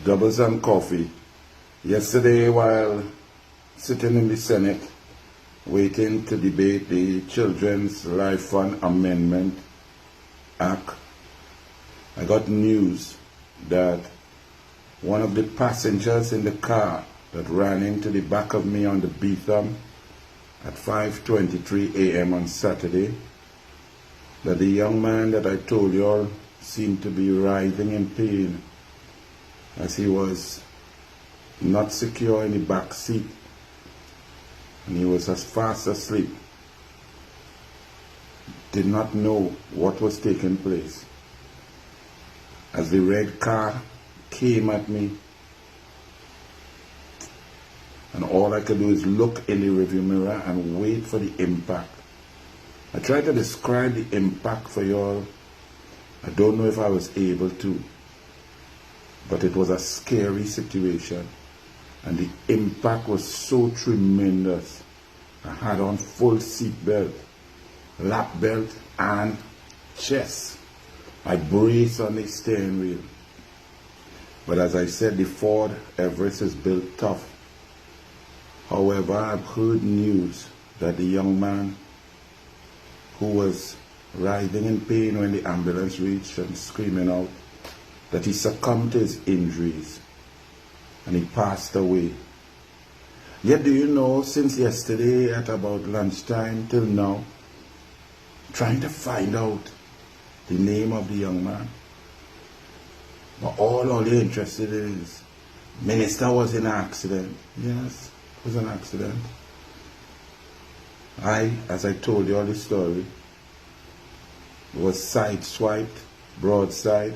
doubles and coffee. Yesterday, while sitting in the Senate, waiting to debate the Children's Life Fund Amendment Act, I got news that one of the passengers in the car that ran into the back of me on the Beetham at 5:23 a.m. on Saturday, that the young man that I told you all seemed to be writhing in pain as he was not secure in the back seat and he was as fast asleep, did not know what was taking place. As the red car came at me, and all I could do is look in the rearview mirror and wait for the impact. I tried to describe the impact for y'all. I don't know if I was able to, but it was a scary situation, and the impact was so tremendous. I had on full seat belt, lap belt, and chest. I braced on the steering wheel. But as I said, the Ford Everest is built tough. However, I've heard news that the young man who was writhing in pain when the ambulance reached and screaming out, that he succumbed to his injuries and he passed away. Yet do you know, since yesterday at about lunchtime till now, trying to find out the name of the young man. But all they're interested in is, Minister was in an accident. Yes, it was an accident. As I told you all the story, was sideswiped, broadside,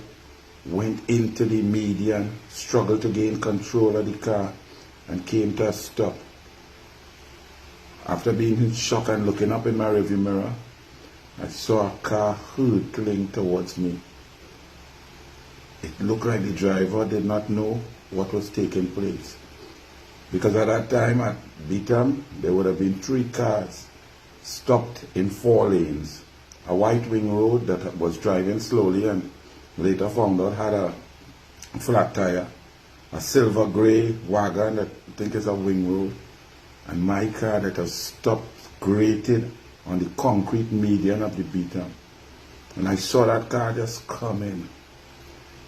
went into the median, struggled to gain control of the car, and came to a stop. After being in shock and looking up in my rearview mirror, I saw a car hurtling towards me. It looked like the driver did not know what was taking place. Because at that time at Beetham, there would have been 3 cars stopped in 4 lanes. A white wing road that was driving slowly and later found out had a flat tire. A silver grey wagon that I think is a wing road. And my car that was stopped, grated on the concrete median of the Beetham. And I saw that car just coming.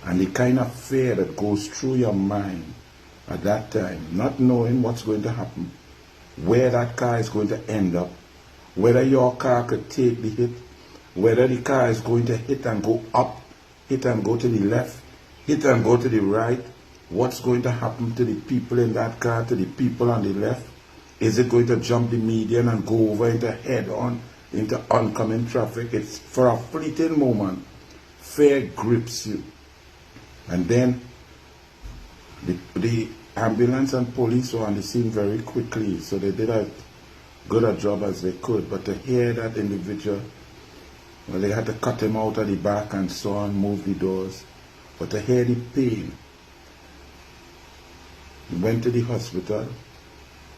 And the kind of fear that goes through your mind at that time, not knowing what's going to happen, where that car is going to end up, whether your car could take the hit, whether the car is going to hit and go up, hit and go to the left, hit and go to the right, what's going to happen to the people in that car, to the people on the left? Is it going to jump the median and go over into head-on, into oncoming traffic? It's for a fleeting moment. Fear grips you. And then the ambulance and police were on the scene very quickly, so they did as good a job as they could. But to hear that individual, well, they had to cut him out of the back and so on, move the doors. But to hear the pain, he went to the hospital,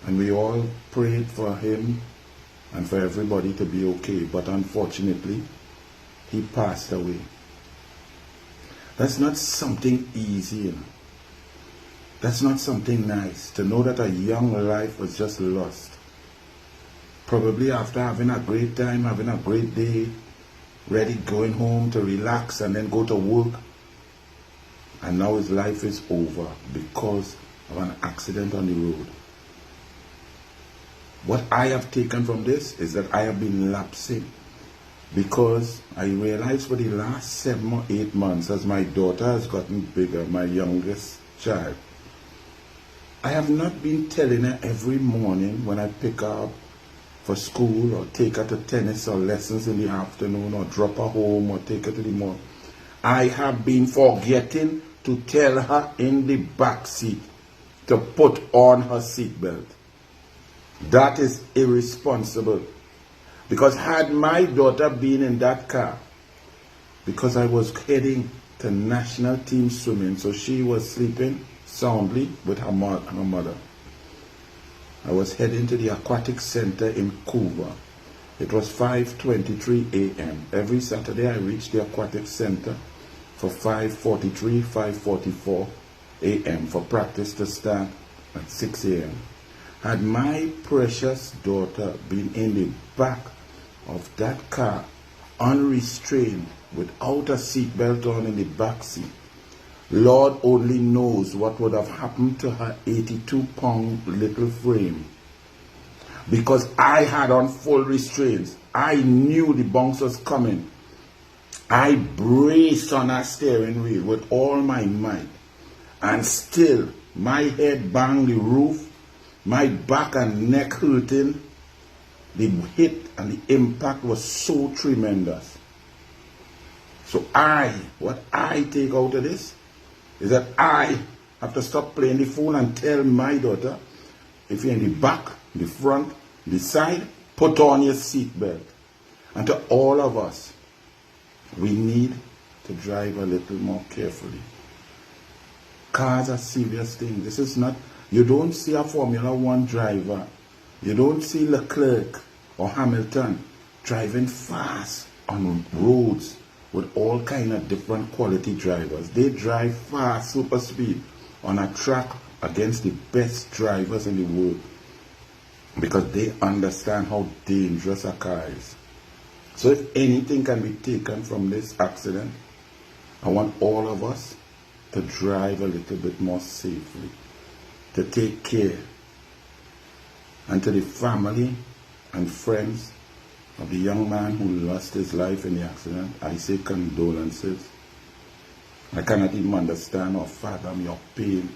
and we all prayed for him and for everybody to be okay. But unfortunately, he passed away. That's not something easy, you know. That's not something nice, to know that a young life was just lost. Probably after having a great time, having a great day, ready going home to relax and then go to work. And now his life is over because of an accident on the road. What I have taken from this is that I have been lapsing, because I realized for the last 7 or 8 months, as my daughter has gotten bigger, my youngest child, I have not been telling her every morning when I pick her up for school or take her to tennis or lessons in the afternoon or drop her home or take her to the mall. I have been forgetting to tell her in the back seat to put on her seatbelt. That is irresponsible. Because had my daughter been in that car, because I was heading to national team swimming, so she was sleeping soundly with her mother. I was heading to the aquatic center in Cuba. It was 5:23 a.m. Every Saturday I reached the aquatic center for 5:43, 5:44, a.m. for practice to start at 6 a.m. Had my precious daughter been in the back of that car, unrestrained, without a seatbelt on in the back seat, Lord only knows what would have happened to her 82-pound little frame. Because I had on full restraints. I knew the bounce was coming. I braced on that steering wheel with all my might. And still, my head banged the roof, my back and neck hurting. The hit and the impact was so tremendous. So what I take out of this is that I have to stop playing the phone and tell my daughter, if you're in the back, the front, the side, put on your seatbelt. And to all of us, we need to drive a little more carefully. Cars are serious things. This is not, you don't see a Formula One driver, you don't see Leclerc or Hamilton driving fast on roads with all kind of different quality drivers. They drive fast, super speed on a track against the best drivers in the world because they understand how dangerous a car is. So if anything can be taken from this accident, I want all of us to drive a little bit more safely, to take care. And to the family and friends of the young man who lost his life in the accident, I say condolences. I cannot even understand or fathom your pain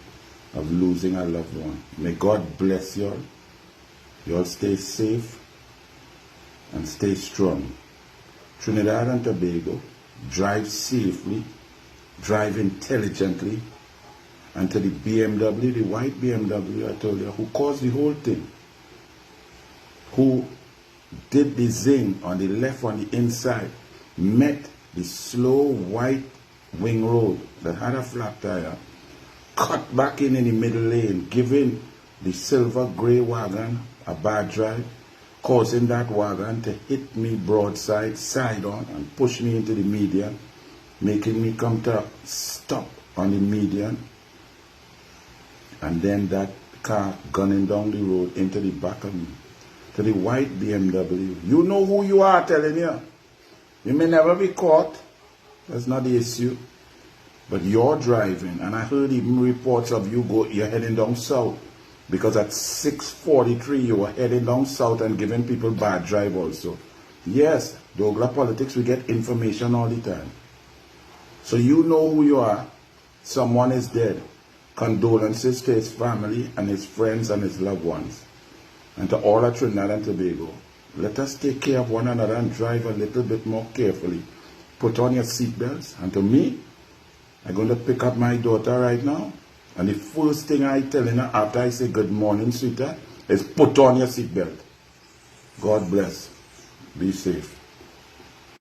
of losing a loved one. May God bless you all. You all stay safe and stay strong. Trinidad and Tobago, drive safely, drive intelligently, and to the BMW, the white BMW I told you, who caused the whole thing, who did the zing on the left on the inside, met the slow white wing road that had a flat tire, cut back in the middle lane, giving the silver grey wagon a bad drive, causing that wagon to hit me broadside, side on, and push me into the median, making me come to stop on the median, and then that car gunning down the road into the back of me. To the white BMW, you know who you are, telling you. You may never be caught, that's not the issue, but you're driving, and I heard even reports of you're heading down south, because at 6:43 you were heading down south and giving people bad drive also. Yes, Douglas politics, we get information all the time. So you know who you are. Someone is dead. Condolences to his family and his friends and his loved ones. And to all of Trinidad and Tobago, let us take care of one another and drive a little bit more carefully. Put on your seatbelts. And to me, I'm going to pick up my daughter right now. And the first thing I tell her after I say good morning, sweetheart, is put on your seatbelt. God bless. Be safe.